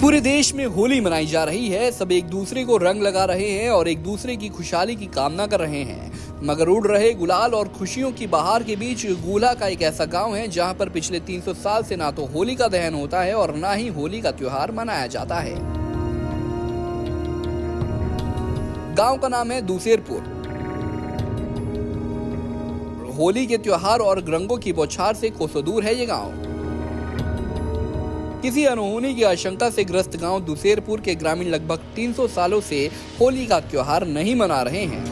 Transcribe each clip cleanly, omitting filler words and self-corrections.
पूरे देश में होली मनाई जा रही है। सब एक दूसरे को रंग लगा रहे हैं और एक दूसरे की खुशहाली की कामना कर रहे हैं, मगर उड़ रहे गुलाल और खुशियों की बहार के बीच गूला का एक ऐसा गांव है जहां पर पिछले 300 साल से ना तो होली का दहन होता है और ना ही होली का त्योहार मनाया जाता है। गांव का नाम है दूसेरपुर। होली के त्योहार और रंगों की बौछार से कोसों दूर है ये गांव। किसी अनहोनी की आशंका से ग्रस्त गांव दूसेरपुर के ग्रामीण लगभग 300 सालों से होली का त्योहार नहीं मना रहे हैं।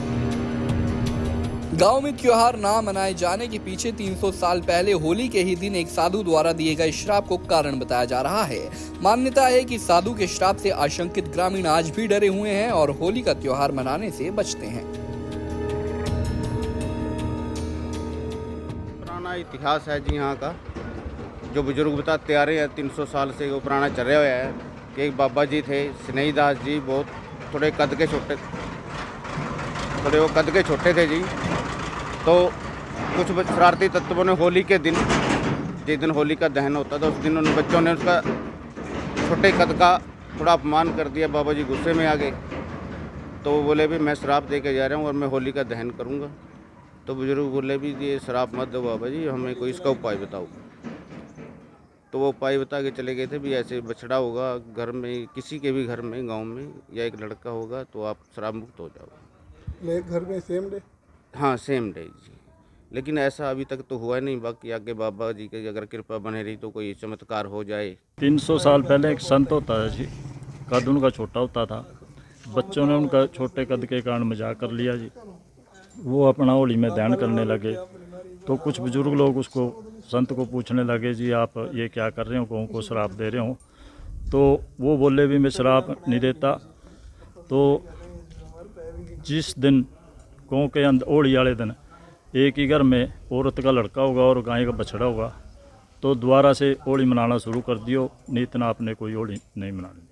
गांव में त्योहार ना मनाए जाने के पीछे 300 साल पहले होली के ही दिन एक साधु द्वारा दिए गए श्राप को कारण बताया जा रहा है। मान्यता है कि साधु के श्राप से आशंकित ग्रामीण आज भी डरे हुए हैं और होली का त्योहार मनाने से बचते हैं। पुराना इतिहास है जी यहाँ का, जो बुजुर्ग बताते आ रहे हैं 300 साल से वो पुराना चल रहा है कि एक बाबा जी थे स्नेही दास जी, बहुत थोड़े कद के छोटे थे जी। तो कुछ शरारती तत्वों ने होली के दिन, जिस दिन होली का दहन होता था, उस दिन उन बच्चों ने उसका छोटे कद का थोड़ा अपमान कर दिया। बाबा जी गुस्से में आ गए, तो वो बोले भी मैं शराब दे के जा रहा हूँ और मैं होली का दहन करूँगा। तो बुजुर्ग बोले भी ये शराब मत दो बाबा जी, हमें कोई इसका उपाय बताओ। तो वो उपाय बता के चले गए थे भी ऐसे बछड़ा होगा घर में, किसी के भी घर में, गांव में, या एक लड़का होगा तो आप शराब मुक्त हो जाओगे। घर में सेम डे? हाँ सेम डे जी, लेकिन ऐसा अभी तक तो हुआ नहीं। बाकी आगे बाबा जी की अगर कृपा बने रही तो कोई चमत्कार हो जाए। 300 साल पहले एक संत होता है जी, कद उनका छोटा होता था। बच्चों ने उनका छोटे कद के कारण मजाक कर लिया जी। वो अपना होली में ध्यान करने लगे तो कुछ बुजुर्ग लोग उसको, संत को पूछने लगे जी आप ये क्या कर रहे हो, कौन को शराब दे रहे हो। तो वो बोले भी मैं शराब नहीं देता। तो जिस दिन गाँव के अंदर होली वाले दिन एक ही घर में औरत का लड़का होगा और गाय का बछड़ा होगा, तो दोबारा से होली मनाना शुरू कर दियो, नहीं इतना आपने कोई होली नहीं मनानी।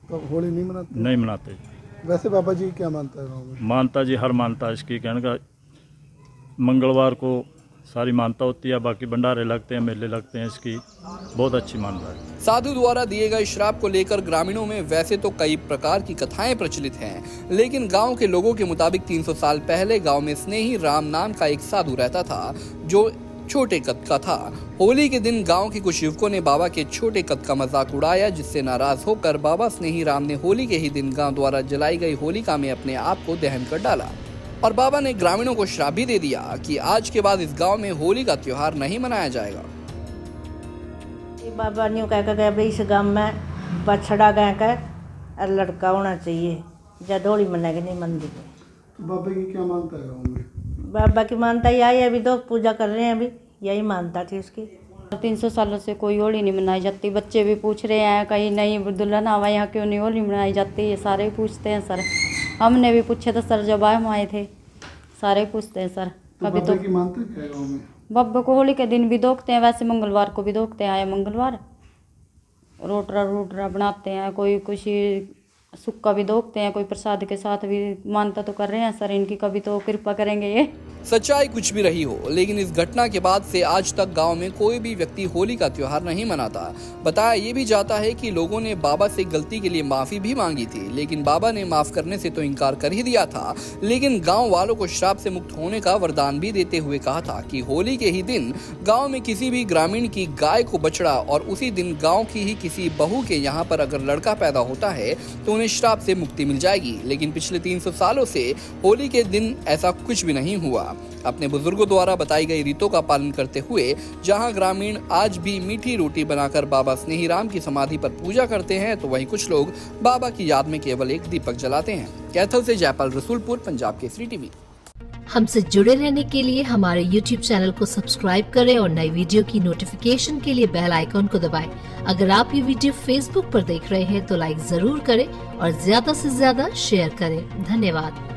तो होली नहीं मनाते। वैसे बाबा जी क्या मानता है गाँव में? मानता जी हर मानता इसकी, कहने का मंगलवार को सारी मानता होती है, बाकी भंडारे लगते हैं, मेले लगते हैं, इसकी बहुत अच्छी मान्यता है। साधु द्वारा दिए गए श्राप को लेकर ग्रामीणों में वैसे तो कई प्रकार की कथाएं प्रचलित हैं, लेकिन गांव के लोगों के मुताबिक 300 साल पहले गांव में स्नेही राम नाम का एक साधु रहता था जो छोटे कद का था। होली के दिन गांव के कुछ युवकों ने बाबा के छोटे कद का मजाक उड़ाया, जिससे नाराज होकर बाबा स्नेही राम ने होली के ही दिन गांव द्वारा जलाई गई होलिका में अपने आप को दहन कर डाला और बाबा ने ग्रामीणों को श्राप भी दे दिया कि आज के बाद इस गांव में होली का त्योहार नहीं मनाया जाएगा। बाबा न्यू कह के गए इस गांव में बछड़ा गाय का और लड़का होना चाहिए, जब होली मनाएगी नहीं मंदिर में। बाबा की क्या मानता है गाँव में? बाबा की मानता यही है, अभी तो पूजा कर रहे हैं, अभी यही मानता थी उसकी। 300 सालों से कोई होली नहीं मनाई जाती। बच्चे भी पूछ रहे हैं कहीं नहीं दुल्हन आवा यहाँ क्यों नहीं होली मनाई जाती, ये सारे पूछते हैं सर। हमने भी पूछे तो सर जब हम आए थे सारे पूछते हैं सर। कभी तो की मानते हैं गाँव में? बब्बा को होली के दिन भी दोखते हैं, वैसे मंगलवार को भी दोखते हैं। आए मंगलवार रोटरा बनाते हैं, कोई कुछ सुक्का भी दोखते हैं, कोई प्रसाद के साथ भी मानता तो कर रहे हैं सर। इनकी कभी तो कृपा करेंगे ये। सच्चाई कुछ भी रही हो, लेकिन इस घटना के बाद से आज तक गांव में कोई भी व्यक्ति होली का त्योहार नहीं मनाता। बताया ये भी जाता है कि लोगों ने बाबा से गलती के लिए माफी भी मांगी थी, लेकिन बाबा ने माफ करने से तो इनकार कर ही दिया था। लेकिन गांव वालों को श्राप से मुक्त होने का वरदान भी देते हुए कहा था कि होली के ही दिन गाँव में किसी भी ग्रामीण की गाय को बछड़ा और उसी दिन गाँव की ही किसी बहू के यहाँ पर अगर लड़का पैदा होता है तो उन्हें श्राप से मुक्ति मिल जाएगी। लेकिन पिछले 300 सालों से होली के दिन ऐसा कुछ भी नहीं हुआ। अपने बुजुर्गों द्वारा बताई गई रीतों का पालन करते हुए जहां ग्रामीण आज भी मीठी रोटी बनाकर बाबा स्नेही राम की समाधि पर पूजा करते हैं, तो वहीं कुछ लोग बाबा की याद में केवल एक दीपक जलाते हैं। कैथल से जयपाल रसूलपुर, पंजाब केसरी टीवी। हमसे जुड़े रहने के लिए हमारे YouTube चैनल को सब्सक्राइब करें और नई वीडियो की नोटिफिकेशन के लिए बेल आइकॉन को दबाएं। अगर आप ये वीडियो Facebook पर देख रहे हैं तो लाइक जरूर करें और ज्यादा से ज्यादा शेयर करें। धन्यवाद।